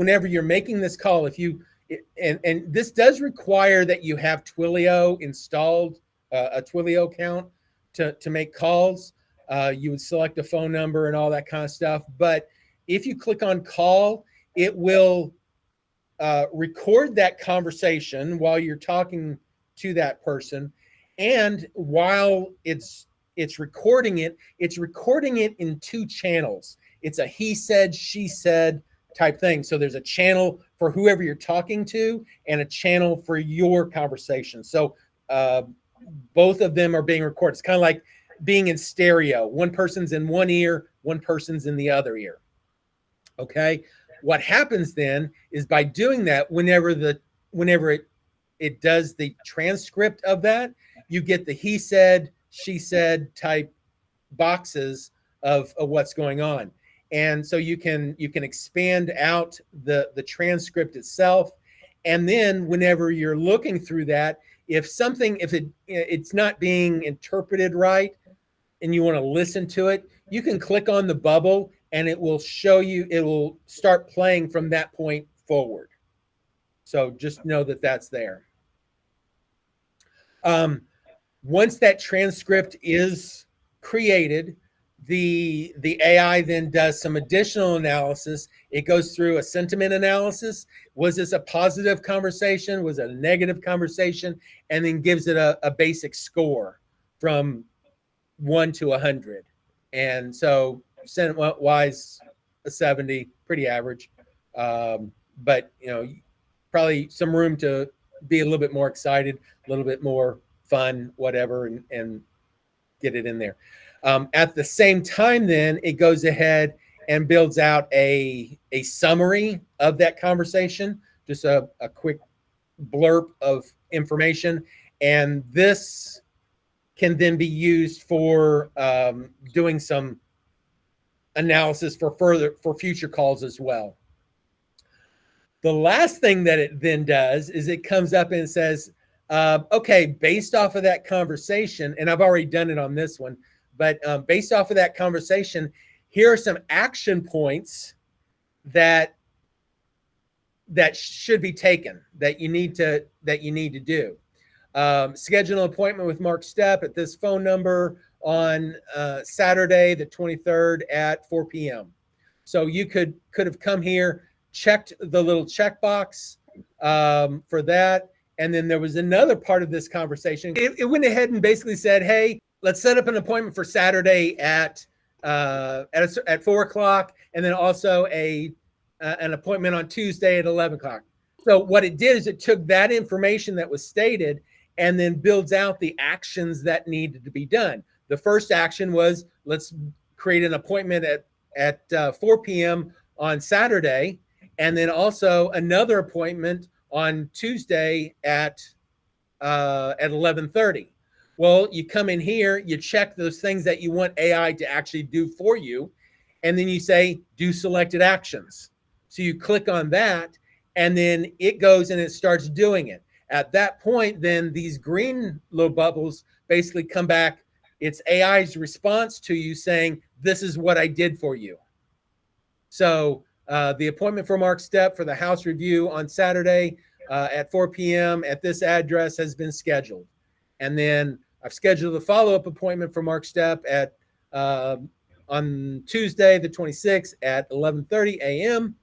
whenever you're making this call, if you, and this does require that you have Twilio installed, a Twilio account to make calls. You would select a phone number and all that kind of stuff. But if you click on call, it will record that conversation while you're talking to that person. And while it's recording it in two channels. It's a he said, she said type thing. So there's a channel for whoever you're talking to and a channel for your conversation. So both of them are being recorded. It's kind of like being in stereo. One person's in one ear, one person's in the other ear. Okay. What happens then is by doing that, whenever it does the transcript of that, you get the he said, she said type boxes of what's going on. And so you can expand out the transcript itself. And then whenever you're looking through that, if it's not being interpreted right and you want to listen to it, you can click on the bubble and it will show you, it will start playing from that point forward. So just know that that's there. Once that transcript is created, the AI then does some additional analysis. It goes through a sentiment analysis. Was this a positive conversation? Was it a negative conversation? And then gives it a basic score from 1 to 100. And so sentiment-wise, a 70, pretty average. But probably some room to be a little bit more excited, a little bit more fun, whatever, and get it in there. At the same time, then it goes ahead and builds out a summary of that conversation, just a quick blurb of information. And this can then be used for doing some analysis for future calls as well. The last thing that it then does is it comes up and says, okay, based off of that conversation, and I've already done it on this one, but based off of that conversation, here are some action points that should be taken, that you need to do. Schedule an appointment with Mark Stepp at this phone number on Saturday, the 23rd at 4 p.m. So you could have come here, checked the little checkbox for that. And then there was another part of this conversation. It went ahead and basically said, hey, let's set up an appointment for Saturday at 4 o'clock, and then also an appointment on Tuesday at 11 o'clock. So what it did is it took that information that was stated and then builds out the actions that needed to be done. The first action was, let's create an appointment at 4 p.m. on Saturday, and then also another appointment on Tuesday at 11:30. Well, you come in here, you check those things that you want AI to actually do for you, and then you say, do selected actions. So you click on that, and then it goes and it starts doing it. At that point, then these green little bubbles basically come back. It's AI's response to you saying, this is what I did for you. So the appointment for Mark Stepp for the house review on Saturday at 4 p.m. at this address has been scheduled. And then I've scheduled a follow-up appointment for Mark Stepp at on Tuesday, the 26th at 11:30 a.m.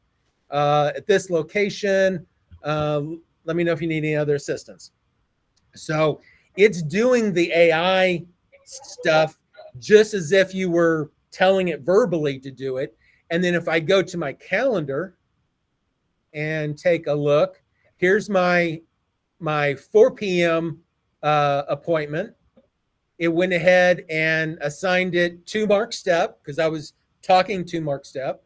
At this location. Let me know if you need any other assistance. So it's doing the AI stuff just as if you were telling it verbally to do it. And then if I go to my calendar and take a look, here's my 4 p.m. Appointment. It went ahead and assigned it to Mark Stepp because I was talking to Mark Stepp.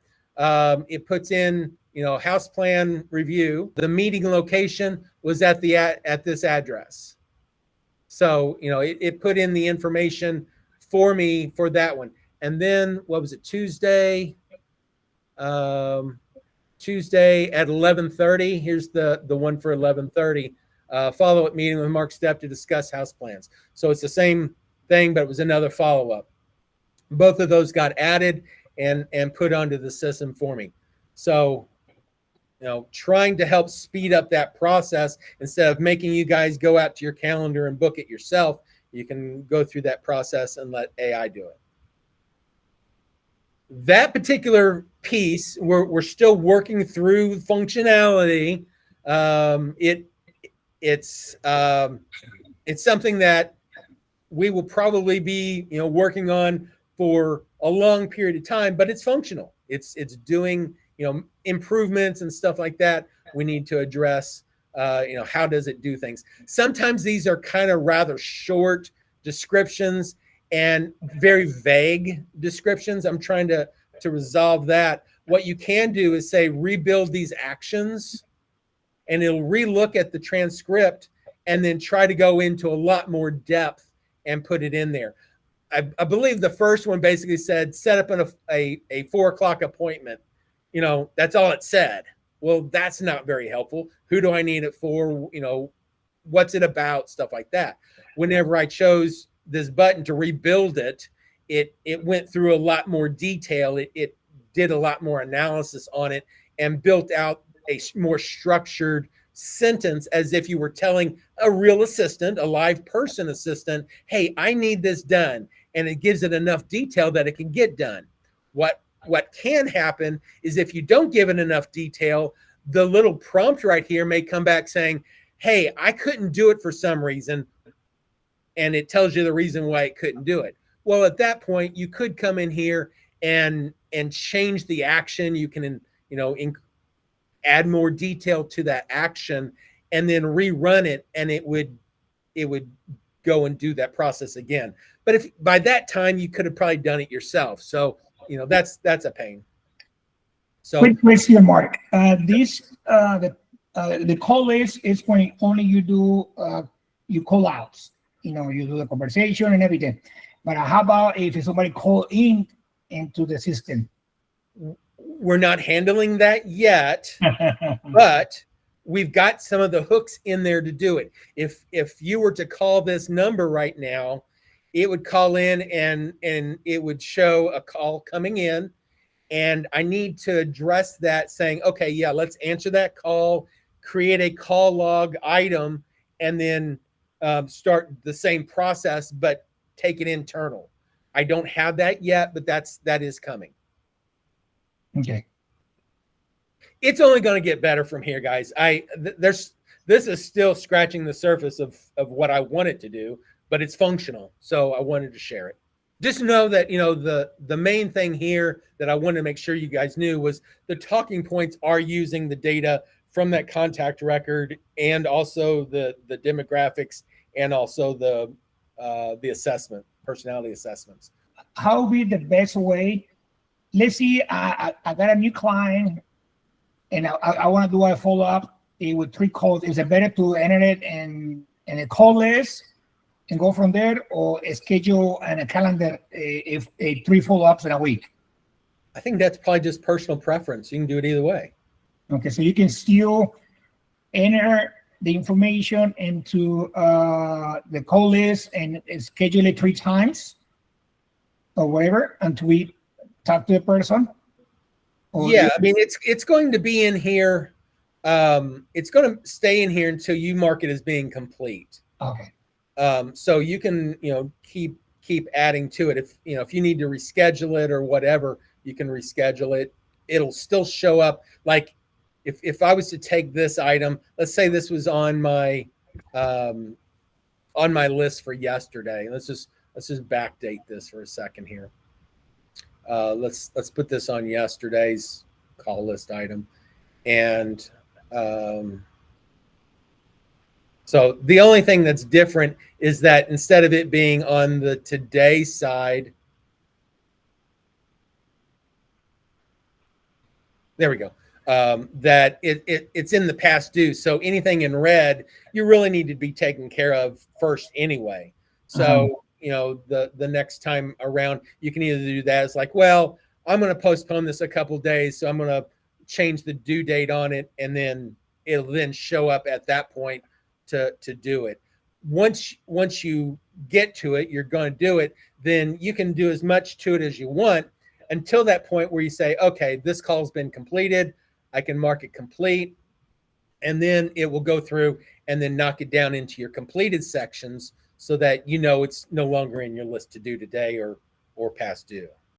It puts in, house plan review. The meeting location was at this address. So, it put in the information for me for that one. And then what was it? Tuesday at 11:30. Here's the one for 11:30. Follow-up meeting with Mark Stepp to discuss house plans. So it's the same thing, but it was another follow-up. Both of those got added and put onto the system for me. So trying to help speed up that process instead of making you guys go out to your calendar and book it yourself. You can go through that process and let AI do it. That particular piece, we're still working through functionality. It's something that we will probably be working on for a long period of time, but it's functional. It's doing improvements and stuff like that. We need to address how does it do things. Sometimes these are kind of rather short descriptions and very vague descriptions. I'm trying to resolve that. What you can do is say rebuild these actions, and it'll relook at the transcript and then try to go into a lot more depth and put it in there. I believe the first one basically said set up a 4 o'clock appointment. That's all it said. Well, that's not very helpful. Who do I need it for? What's it about? Stuff like that. Whenever I chose this button to rebuild it, it went through a lot more detail. It did a lot more analysis on it and built out a more structured sentence as if you were telling a real assistant, a live person assistant, hey, I need this done. And it gives it enough detail that it can get done. What can happen is if you don't give it enough detail, the little prompt right here may come back saying, hey, I couldn't do it for some reason. And it tells you the reason why it couldn't do it. Well, at that point, you could come in here and change the action. You can, add more detail to that action and then rerun it, and it would go and do that process again. But if by that time you could have probably done it yourself. So, that's a pain. So quick question, Mark. The call list is when only you do you call outs. You do the conversation and everything. But how about if somebody call in into the system? We're not handling that yet, but we've got some of the hooks in there to do it. If you were to call this number right now, it would call in and it would show a call coming in. And I need to address that saying, okay, yeah, let's answer that call, create a call log item, and then start the same process, but take it internal. I don't have that yet, but that is coming. Okay. It's only going to get better from here, guys. This is still scratching the surface of what I wanted to do, but it's functional. So I wanted to share it. Just know that, the main thing here that I wanted to make sure you guys knew was the talking points are using the data from that contact record and also the demographics and also the assessment, personality assessments. How would be the best way? Let's see, I got a new client and I want to do a follow-up with 3 calls. Is it better to enter it in a call list and go from there, or schedule and a calendar if 3 follow-ups in a week? I think that's probably just personal preference. You can do it either way. Okay, so you can still enter the information into the call list and schedule it 3 times or whatever until we talk to the person? Yeah, I mean, it's going to be in here. It's going to stay in here until you mark it as being complete. Okay. So you can, keep adding to it. If you need to reschedule it or whatever, you can reschedule it. It'll still show up. Like if I was to take this item, let's say this was on my list for yesterday. Let's just backdate this for a second here. Let's put this on yesterday's call list item. And so the only thing that's different is that instead of it being on the today side, there we go, that it's in the past due. So anything in red, you really need to be taken care of first anyway. So, the next time around, you can either do that. It's like, well, I'm going to postpone this a couple of days, so I'm going to change the due date on it, and then it'll then show up at that point to do it. Once you get to it, you're going to do it, then you can do as much to it as you want until that point where you say, okay, this call's been completed. I can mark it complete, and then it will go through and then knock it down into your completed sections so that you know it's no longer in your list to do today or past due.